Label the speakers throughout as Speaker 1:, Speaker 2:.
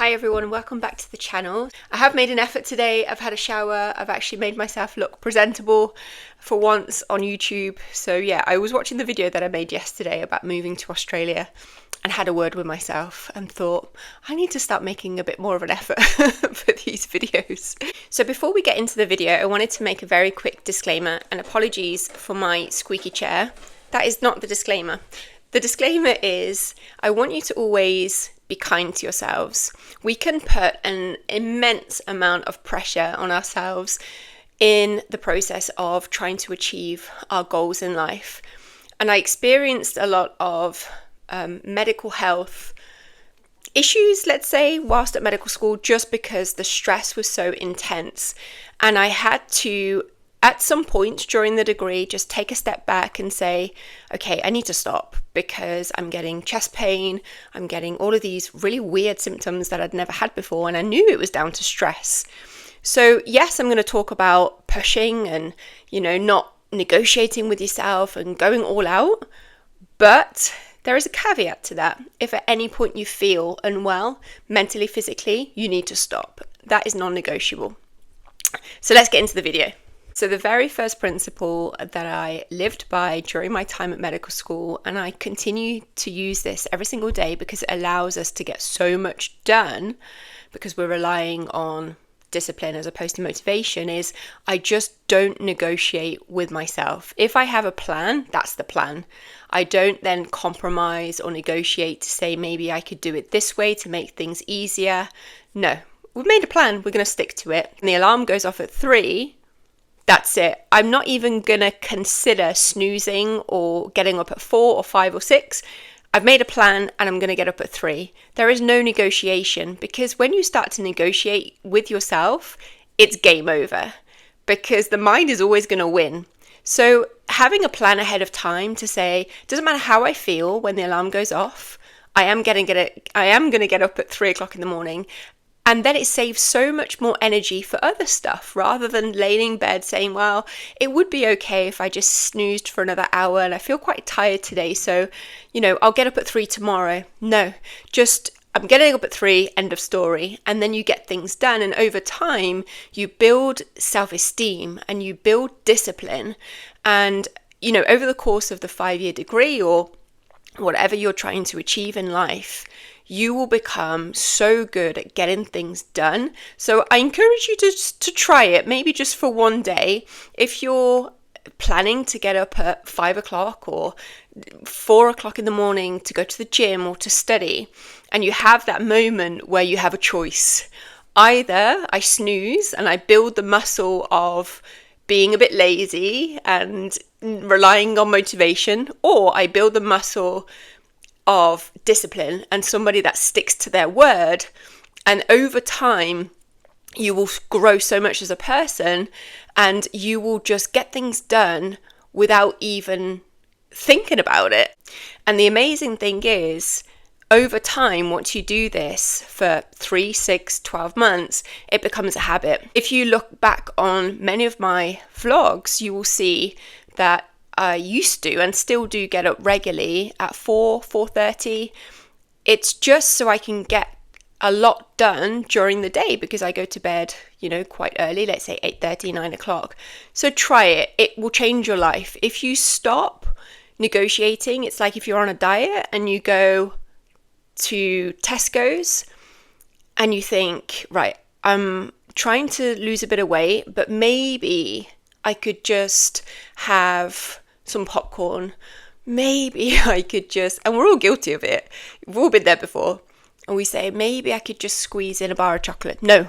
Speaker 1: Hi everyone, welcome back to the channel. I have made an effort today. I've had a shower. I've actually made myself look presentable for once on YouTube. So yeah, I was watching the video that I made yesterday about moving to Australia and had a word with myself and thought, I need to start making a bit more of an effort for these videos. So before we get into the video, I wanted to make a very quick disclaimer and apologies for my squeaky chair. That is not the disclaimer. The disclaimer is, I want you to always be kind to yourselves. We can put an immense amount of pressure on ourselves in the process of trying to achieve our goals in life. And I experienced a lot of medical health issues, let's say, whilst at medical school, just because the stress was so intense. And I had to, at some point during the degree, just take a step back and say, okay, I need to stop because I'm getting chest pain. I'm getting all of these really weird symptoms that I'd never had before. And I knew it was down to stress. So yes, I'm going to talk about pushing and, not negotiating with yourself and going all out. But there is a caveat to that. If at any point you feel unwell, mentally, physically, you need to stop. That is non-negotiable. So let's get into the video. So the very first principle that I lived by during my time at medical school, and I continue to use this every single day because it allows us to get so much done because we're relying on discipline as opposed to motivation, is I just don't negotiate with myself. If I have a plan, that's the plan. I don't then compromise or negotiate to say maybe I could do it this way to make things easier. No, we've made a plan, we're going to stick to it. And the alarm goes off at 3. That's it. I'm not even going to consider snoozing or getting up at 4 or 5 or 6. I've made a plan and I'm going to get up at 3. There is no negotiation, because when you start to negotiate with yourself, it's game over because the mind is always going to win. So having a plan ahead of time to say, doesn't matter how I feel when the alarm goes off, I am going to get up at 3 o'clock in the morning. And then it saves so much more energy for other stuff rather than laying in bed saying, well, it would be okay if I just snoozed for another hour and I feel quite tired today. So, I'll get up at 3 tomorrow. No, just I'm getting up at 3, end of story. And then you get things done. And over time, you build self-esteem and you build discipline. And, over the course of the 5-year degree or whatever you're trying to achieve in life, you will become so good at getting things done. So I encourage you to try it, maybe just for one day. If you're planning to get up at 5 o'clock or 4 o'clock in the morning to go to the gym or to study, and you have that moment where you have a choice, either I snooze and I build the muscle of being a bit lazy and relying on motivation, or I build the muscle of discipline and somebody that sticks to their word. And over time, you will grow so much as a person and you will just get things done without even thinking about it. And the amazing thing is, over time, once you do this for 3, 6, 12 months, it becomes a habit. If you look back on many of my vlogs, you will see that I used to and still do get up regularly at 4:30. It's just so I can get a lot done during the day because I go to bed, quite early, let's say 8:30, 9 o'clock. So try it. It will change your life. If you stop negotiating, it's like if you're on a diet and you go to Tesco's and you think, right, I'm trying to lose a bit of weight, but maybe I could just have some popcorn. Maybe I could just, and we're all guilty of it. We've all been there before. And we say, maybe I could just squeeze in a bar of chocolate. No.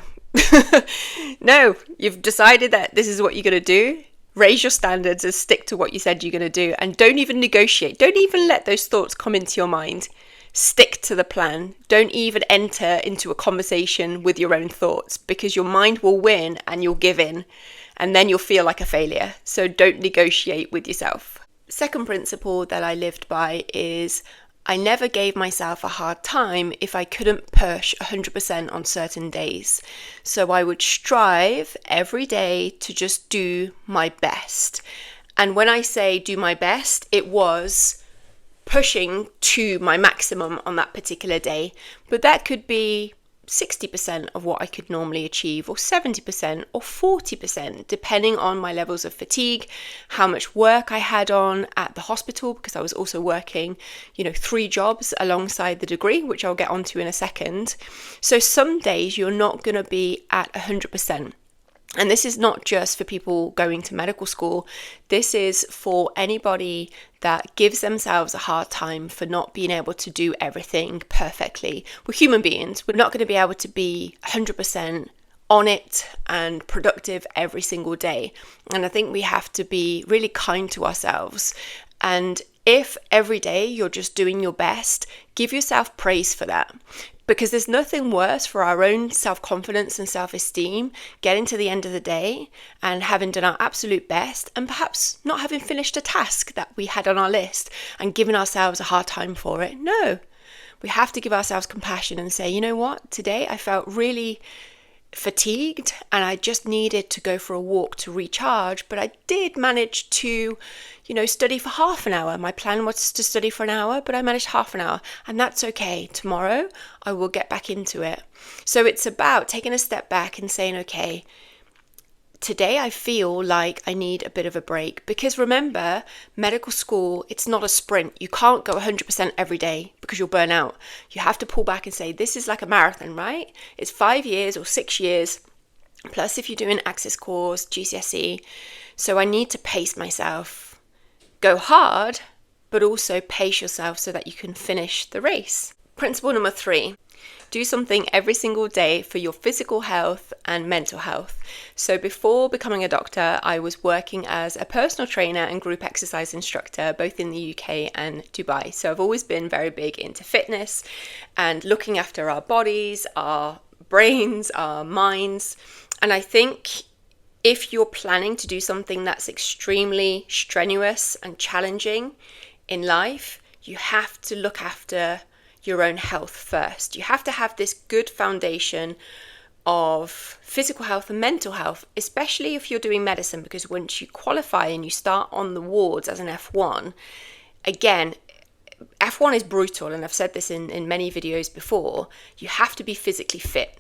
Speaker 1: No, you've decided that this is what you're going to do. Raise your standards and stick to what you said you're going to do. And don't even negotiate. Don't even let those thoughts come into your mind. Stick to the plan. Don't even enter into a conversation with your own thoughts, because your mind will win and you'll give in. And then you'll feel like a failure. So don't negotiate with yourself. Second principle that I lived by is I never gave myself a hard time if I couldn't push 100% on certain days. So I would strive every day to just do my best. And when I say do my best, it was pushing to my maximum on that particular day. But that could be 60% of what I could normally achieve, or 70% or 40%, depending on my levels of fatigue, how much work I had on at the hospital, because I was also working, 3 jobs alongside the degree, which I'll get onto in a second. So some days you're not going to be at 100%. And this is not just for people going to medical school. This is for anybody that gives themselves a hard time for not being able to do everything perfectly. We're human beings. We're not going to be able to be 100% on it and productive every single day. And I think we have to be really kind to ourselves. And if every day you're just doing your best, give yourself praise for that. Because there's nothing worse for our own self-confidence and self-esteem getting to the end of the day and having done our absolute best and perhaps not having finished a task that we had on our list and giving ourselves a hard time for it. No, we have to give ourselves compassion and say, you know what, today I felt really fatigued and I just needed to go for a walk to recharge, but I did manage to study for half an hour. My plan was to study for an hour, but I managed half an hour, and that's okay. Tomorrow I will get back into it. So it's about taking a step back and saying, okay, today I feel like I need a bit of a break, because remember, medical school, it's not a sprint. You can't go 100% every day because you'll burn out. You have to pull back and say, this is like a marathon, right? It's 5 years or 6 years, plus if you're doing access course, GCSE. So I need to pace myself. Go hard, but also pace yourself so that you can finish the race. Principle number 3. Do something every single day for your physical health and mental health. So before becoming a doctor, I was working as a personal trainer and group exercise instructor, both in the UK and Dubai. So I've always been very big into fitness and looking after our bodies, our brains, our minds. And I think if you're planning to do something that's extremely strenuous and challenging in life, you have to look after your own health first. You have to have this good foundation of physical health and mental health, especially if you're doing medicine, because once you qualify and you start on the wards as an F1, again, F1 is brutal, and I've said this in many videos before, you have to be physically fit.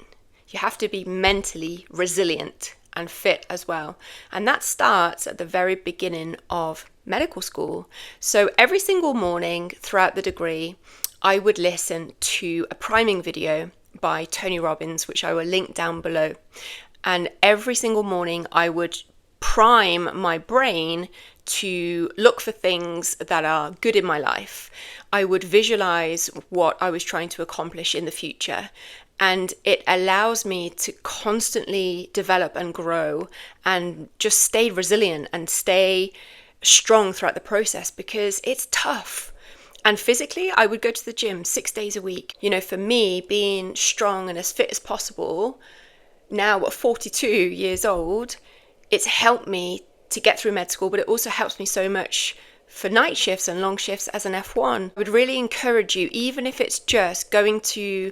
Speaker 1: You have to be mentally resilient and fit as well. And that starts at the very beginning of medical school. So every single morning throughout the degree, I would listen to a priming video by Tony Robbins, which I will link down below. And every single morning I would prime my brain to look for things that are good in my life. I would visualize what I was trying to accomplish in the future. And it allows me to constantly develop and grow and just stay resilient and stay strong throughout the process, because it's tough. And physically, I would go to the gym 6 days a week. For me, being strong and as fit as possible, now at 42 years old, it's helped me to get through med school, but it also helps me so much for night shifts and long shifts as an F1. I would really encourage you, even if it's just going to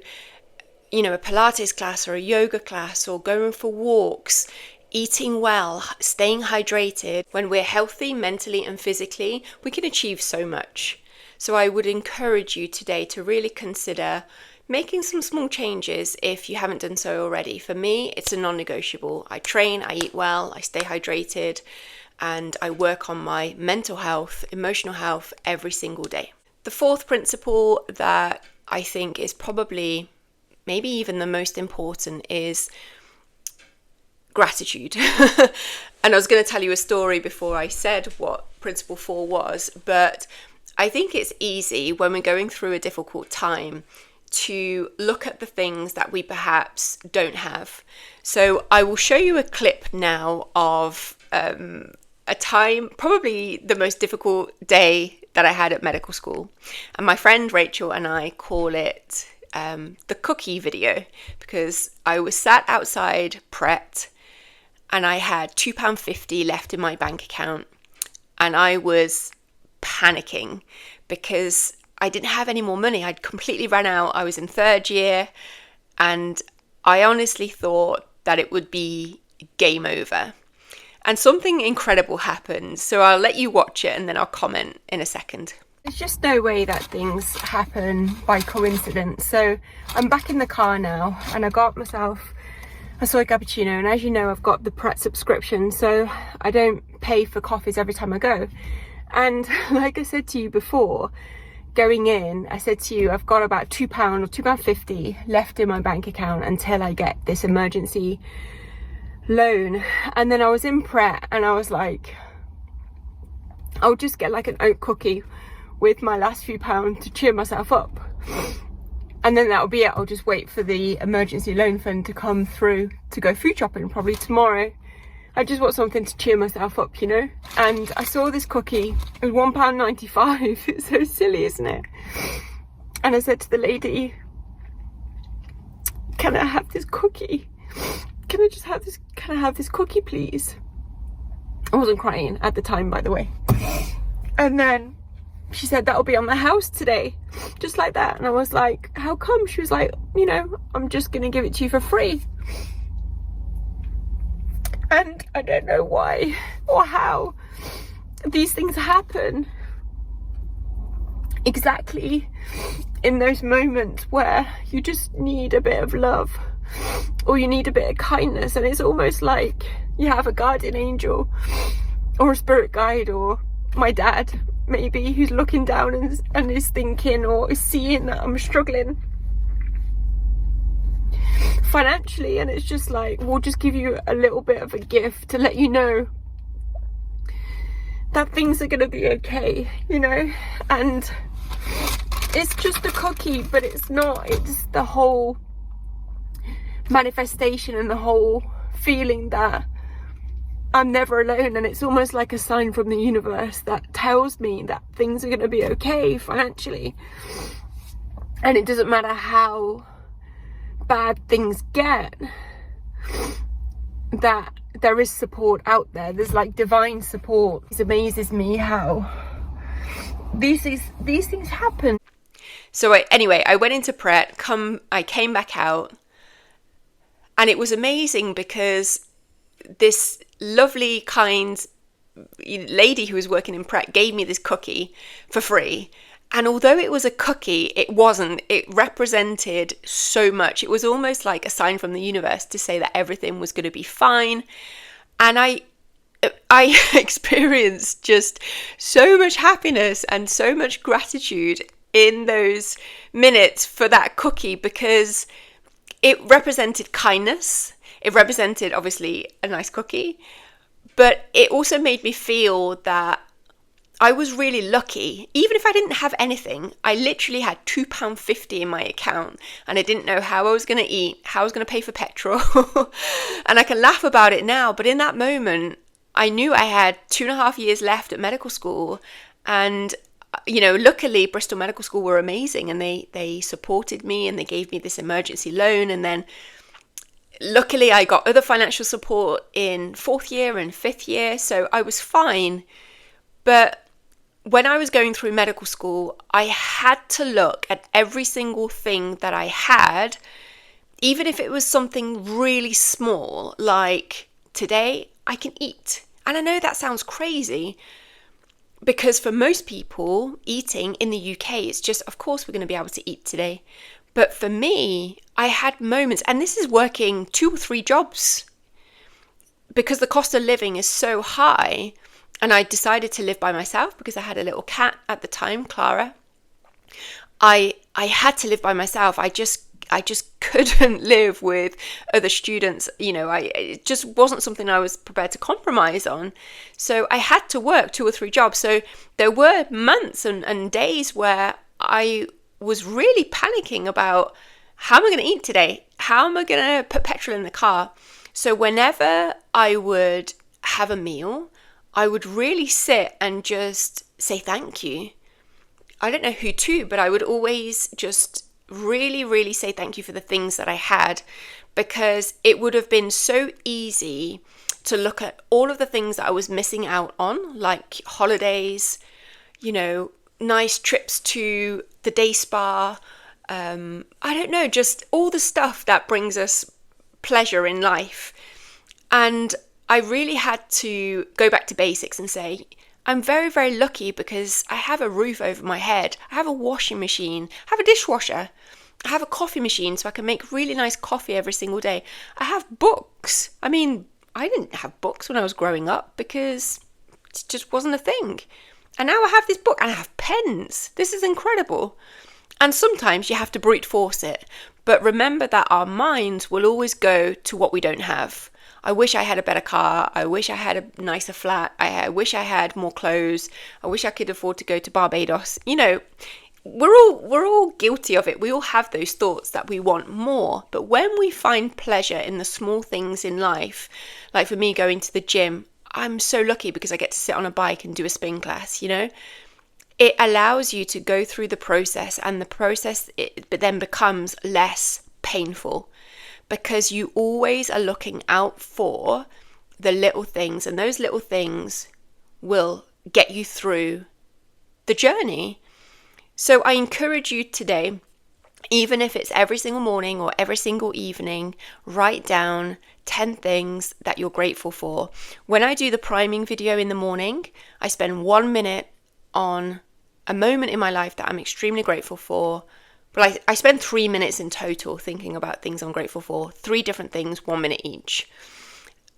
Speaker 1: a Pilates class or a yoga class, or going for walks, eating well, staying hydrated. When we're healthy mentally and physically, we can achieve so much. So I would encourage you today to really consider making some small changes if you haven't done so already. For me, it's a non-negotiable. I train, I eat well, I stay hydrated, and I work on my mental health, emotional health every single day. The 4th principle that I think is probably maybe even the most important is gratitude. And I was going to tell you a story before I said what principle 4 was, but I think it's easy when we're going through a difficult time to look at the things that we perhaps don't have. So I will show you a clip now of a time, probably the most difficult day that I had at medical school. And my friend Rachel and I call it the cookie video, because I was sat outside Pret and I had £2.50 left in my bank account, and I was panicking because I didn't have any more money. I'd completely run out. I was in 3rd year, and I honestly thought that it would be game over. And something incredible happened. So I'll let you watch it and then I'll comment in a second. There's just no way that things happen by coincidence. So I'm back in the car now, and I got myself a soy cappuccino, and as you know, I've got the Pret subscription, so I don't pay for coffees every time I go. And like I said to you before, going in, I said to you, I've got about £2 or £2.50 left in my bank account until I get this emergency loan. And then I was in Pret, and I was like, I'll just get like an oat cookie with my last few pounds to cheer myself up, and then that'll be it. I'll just wait for the emergency loan fund to come through to go food shopping probably tomorrow. I just want something to cheer myself up, you know. And I saw this cookie, it was £1.95. It's so silly, isn't it? And I said to the lady, can I have this cookie? Can I have this cookie, please? I wasn't crying at the time, by the way. And then she said, that'll be on the house today, just like that. And I was like, how come? She was like, you know, I'm just gonna give it to you for free. And I don't know why or how these things happen exactly in those moments where you just need a bit of love, or you need a bit of kindness, and it's almost like you have a guardian angel or a spirit guide, or my dad maybe, who's looking down and is thinking or is seeing that I'm struggling financially, and it's just like, we'll just give you a little bit of a gift to let you know that things are going to be okay, you know. And it's just a cookie, but it's not. It's the whole manifestation and the whole feeling that I'm never alone, and it's almost like a sign from the universe that tells me that things are going to be okay financially, and it doesn't matter how bad things get, that there is support out there. There's like divine support. It amazes me how these things happen. So anyway, I went into Pret, I came back out, and it was amazing because this lovely, kind lady who was working in Pret gave me this cookie for free. And although it was a cookie, it represented so much. It was almost like a sign from the universe to say that everything was going to be fine. And I experienced just so much happiness and so much gratitude in those minutes for that cookie, because it represented kindness. It represented, obviously, a nice cookie, but it also made me feel that I was really lucky. Even if I didn't have anything, I literally had £2.50 in my account, and I didn't know how I was going to eat, how I was going to pay for petrol. And I can laugh about it now, but in that moment, I knew I had 2.5 years left at medical school. And, you know, luckily Bristol Medical School were amazing, and they supported me, and they gave me this emergency loan. And then luckily I got other financial support in 4th year and 5th year, so I was fine. But when I was going through medical school, I had to look at every single thing that I had, even if it was something really small, like today I can eat. And I know that sounds crazy, because for most people, eating in the UK, it's just, of course, we're going to be able to eat today. But for me, I had moments, and this is working 2 or 3 jobs, because the cost of living is so high. And I decided to live by myself because I had a little cat at the time, Clara. I had to live by myself. I just couldn't live with other students. You know, it just wasn't something I was prepared to compromise on. So I had to work 2 or 3 jobs. So there were months and days where I was really panicking about, how am I going to eat today? How am I going to put petrol in the car? So whenever I would have a meal, I would really sit and just say thank you. I don't know who to, but I would always just really, really say thank you for the things that I had, because it would have been so easy to look at all of the things that I was missing out on, like holidays, you know, nice trips to the day spa. I don't know, just all the stuff that brings us pleasure in life. And I really had to go back to basics and say, I'm very, very lucky because I have a roof over my head. I have a washing machine. I have a dishwasher. I have a coffee machine so I can make really nice coffee every single day. I have books. I mean, I didn't have books when I was growing up because it just wasn't a thing. And now I have this book and I have pens. This is incredible. And sometimes you have to brute force it. But remember that our minds will always go to what we don't have. I wish I had a better car. I wish I had a nicer flat. I wish I had more clothes. I wish I could afford to go to Barbados. You know, we're all guilty of it. We all have those thoughts that we want more. But when we find pleasure in the small things in life, like for me going to the gym, I'm so lucky because I get to sit on a bike and do a spin class, you know. It allows you to go through the process, and the process but then becomes less painful because you always are looking out for the little things, and those little things will get you through the journey. So I encourage you today, even if it's every single morning or every single evening, write down 10 things that you're grateful for. When I do the priming video in the morning, I spend 1 minute on a moment in my life that I'm extremely grateful for. But I spend 3 minutes in total thinking about things I'm grateful for. 3 different things, 1 minute each.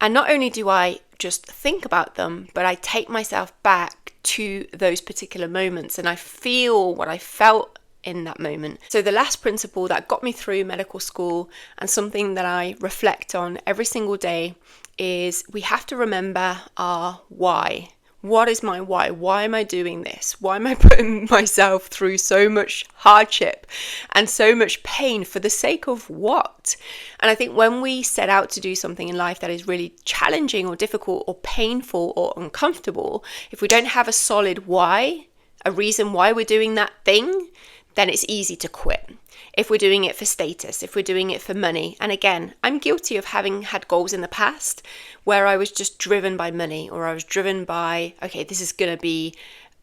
Speaker 1: And not only do I just think about them, but I take myself back to those particular moments and I feel what I felt in that moment. So the last principle that got me through medical school and something that I reflect on every single day is we have to remember our why. What is my why? Why am I doing this? Why am I putting myself through so much hardship and so much pain for the sake of what? And I think when we set out to do something in life that is really challenging or difficult or painful or uncomfortable, if we don't have a solid why, a reason why we're doing that thing, then it's easy to quit. If we're doing it for status, if we're doing it for money. And again, I'm guilty of having had goals in the past where I was just driven by money, or I was driven by, okay, this is going to be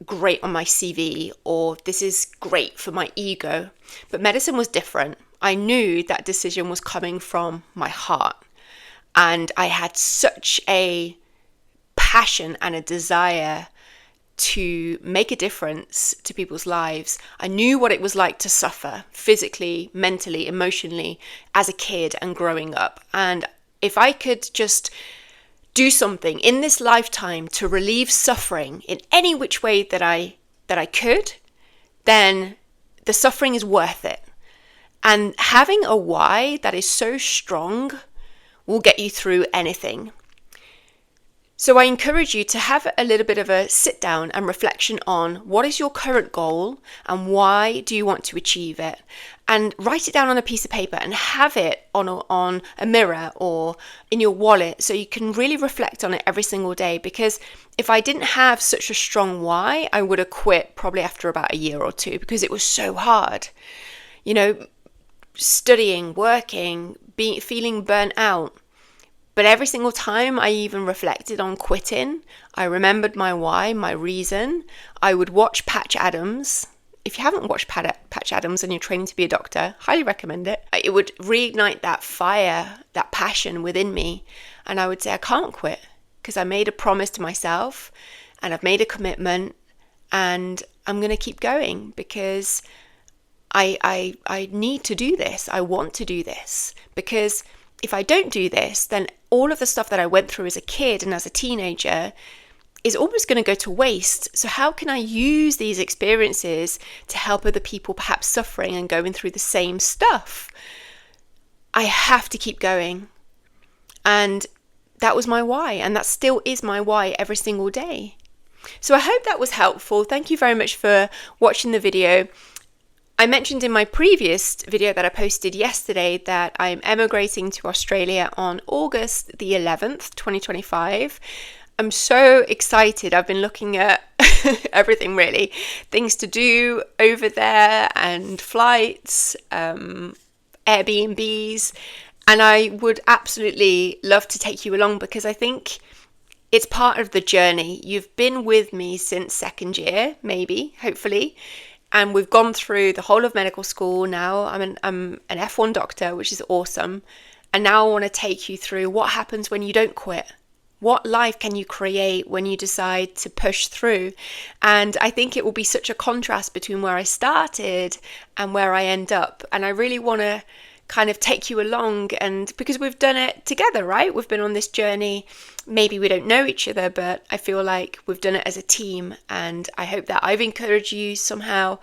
Speaker 1: great on my CV, or this is great for my ego. But medicine was different. I knew that decision was coming from my heart. And I had such a passion and a desire to make a difference to people's lives. I knew what it was like to suffer physically, mentally, emotionally as a kid and growing up. And if I could just do something in this lifetime to relieve suffering in any which way that I could, then the suffering is worth it. And having a why that is so strong will get you through anything. So I encourage you to have a little bit of a sit down and reflection on what is your current goal and why do you want to achieve it, and write it down on a piece of paper and have it on a mirror or in your wallet so you can really reflect on it every single day. Because if I didn't have such a strong why, I would have quit probably after about a year or two because it was so hard. You know, studying, working, feeling burnt out. But every single time I even reflected on quitting, I remembered my why, my reason. I would watch Patch Adams. If you haven't watched Patch Adams and you're training to be a doctor, highly recommend it. It would reignite that fire, that passion within me. And I would say, I can't quit because I made a promise to myself and I've made a commitment and I'm going to keep going because I need to do this. I want to do this because if I don't do this, then all of the stuff that I went through as a kid and as a teenager is almost going to go to waste. So how can I use these experiences to help other people perhaps suffering and going through the same stuff? I have to keep going. And that was my why, and that still is my why every single day. So I hope that was helpful. Thank you very much for watching the video. I mentioned in my previous video that I posted yesterday that I'm emigrating to Australia on August the 11th, 2025. I'm so excited. I've been looking at everything really, things to do over there and flights, Airbnbs, and I would absolutely love to take you along because I think it's part of the journey. You've been with me since second year, maybe, hopefully. And we've gone through the whole of medical school. Now I'm an F1 doctor, which is awesome. And now I want to take you through what happens when you don't quit. What life can you create when you decide to push through? And I think it will be such a contrast between where I started and where I end up. And I really want to kind of take you along, and because we've done it together, right? We've been on this journey. Maybe we don't know each other, but I feel like we've done it as a team, and I hope that I've encouraged you somehow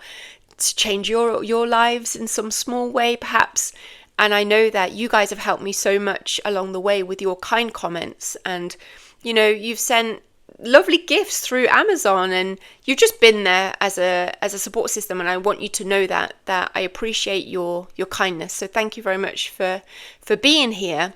Speaker 1: to change your lives in some small way, perhaps. And I know that you guys have helped me so much along the way with your kind comments, and you've sent lovely gifts through Amazon, and you've just been there as a support system, and I want you to know that I appreciate your kindness. So thank you very much for being here.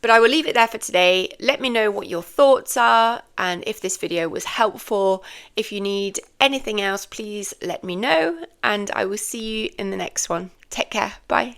Speaker 1: But I will leave it there for today. Let me know what your thoughts are, and if this video was helpful. If you need anything else, please let me know, and I will see you in the next one. Take care. Bye.